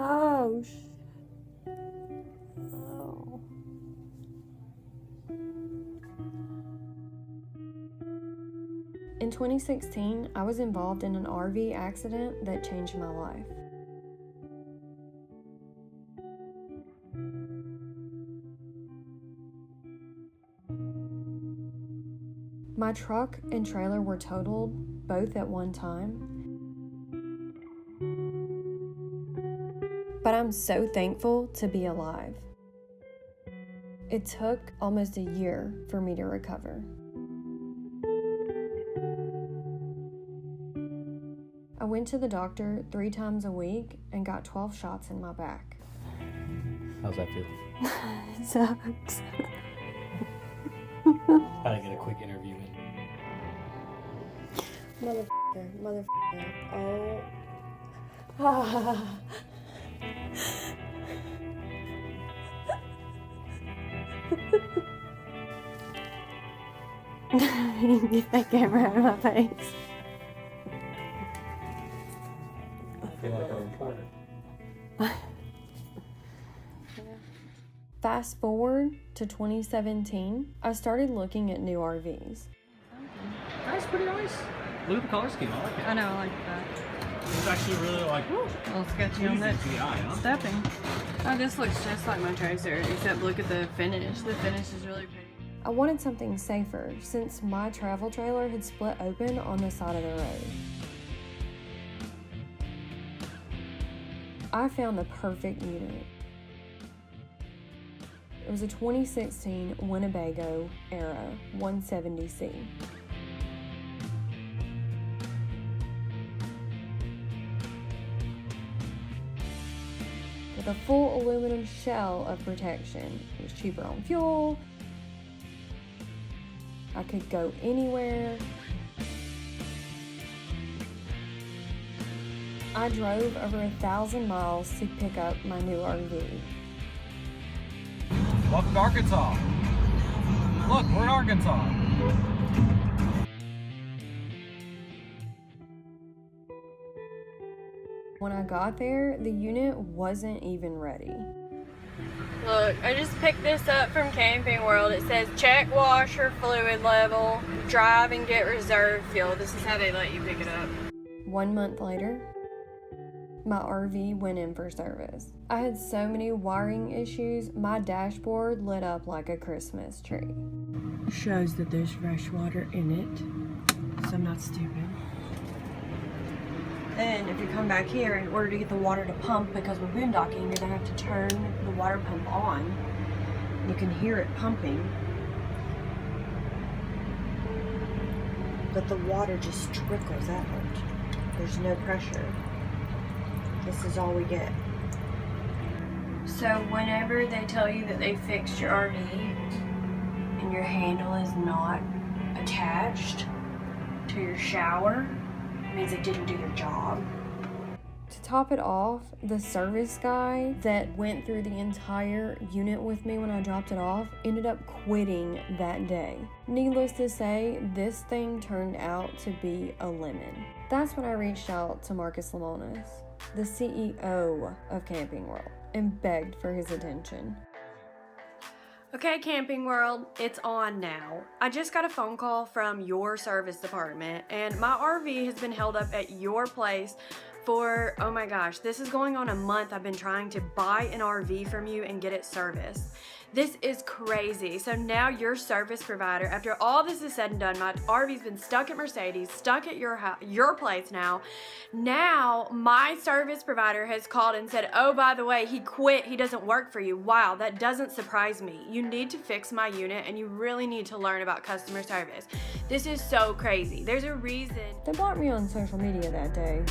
Oh, oh. In 2016, I was involved in an RV accident that changed my life. My truck and trailer were totaled, both at one time. But I'm so thankful to be alive. It took almost a year for me to recover. I went to the doctor 3 times a week and got 12 shots in my back. How's that feel? It sucks. Gotta get a quick interview in. Motherfucker. Oh. Ah. Get that camera out of my face. I feel like a reporter. Fast forward to 2017, I started looking at new RVs. That's pretty nice. Look at the color scheme. I like it. I know, I like that. It's actually really like A little sketchy on that easy to the eye, huh? stepping. Oh, this looks just like my Tracer, except look at the finish. The finish is really pretty. I wanted something safer since my travel trailer had split open on the side of the road. I found the perfect unit. It was a 2016 Winnebago ERA 170C. With a full aluminum shell of protection. It was cheaper on fuel. I could go anywhere. I drove over 1,000 miles to pick up my new RV. Welcome to Arkansas. Look, we're in Arkansas. When I got there, the unit wasn't even ready. Look, I just picked this up from Camping World. It says check washer fluid level, drive and get reserve fuel. This is how they let you pick it up. 1 month later, my RV went in for service. I had so many wiring issues, my dashboard lit up like a Christmas tree. Shows that there's fresh water in it, so I'm not stupid. Then if you come back here, in order to get the water to pump, because we're boondocking, you're gonna have to turn the water pump on. You can hear it pumping, but the water just trickles out. There's no pressure. This is all we get. So whenever they tell you that they fixed your RV and your handle is not attached to your shower, it means they didn't do their job. To top it off, the service guy that went through the entire unit with me when I dropped it off ended up quitting that day. Needless to say, this thing turned out to be a lemon. That's when I reached out to Marcus Lemonis, the CEO of Camping World, and begged for his attention. Okay, Camping World, it's on now. I just got a phone call from your service department, and my RV has been held up at your place for, oh my gosh, this is going on a month. I've been trying to buy an RV from you and get it serviced. This is crazy. So now your service provider, after all this is said and done, my RV's been stuck at Mercedes, stuck at your place now. Now my service provider has called and said, oh, by the way, he quit. He doesn't work for you. Wow, that doesn't surprise me. You need to fix my unit and you really need to learn about customer service. This is so crazy. There's a reason. They blocked me on social media that day.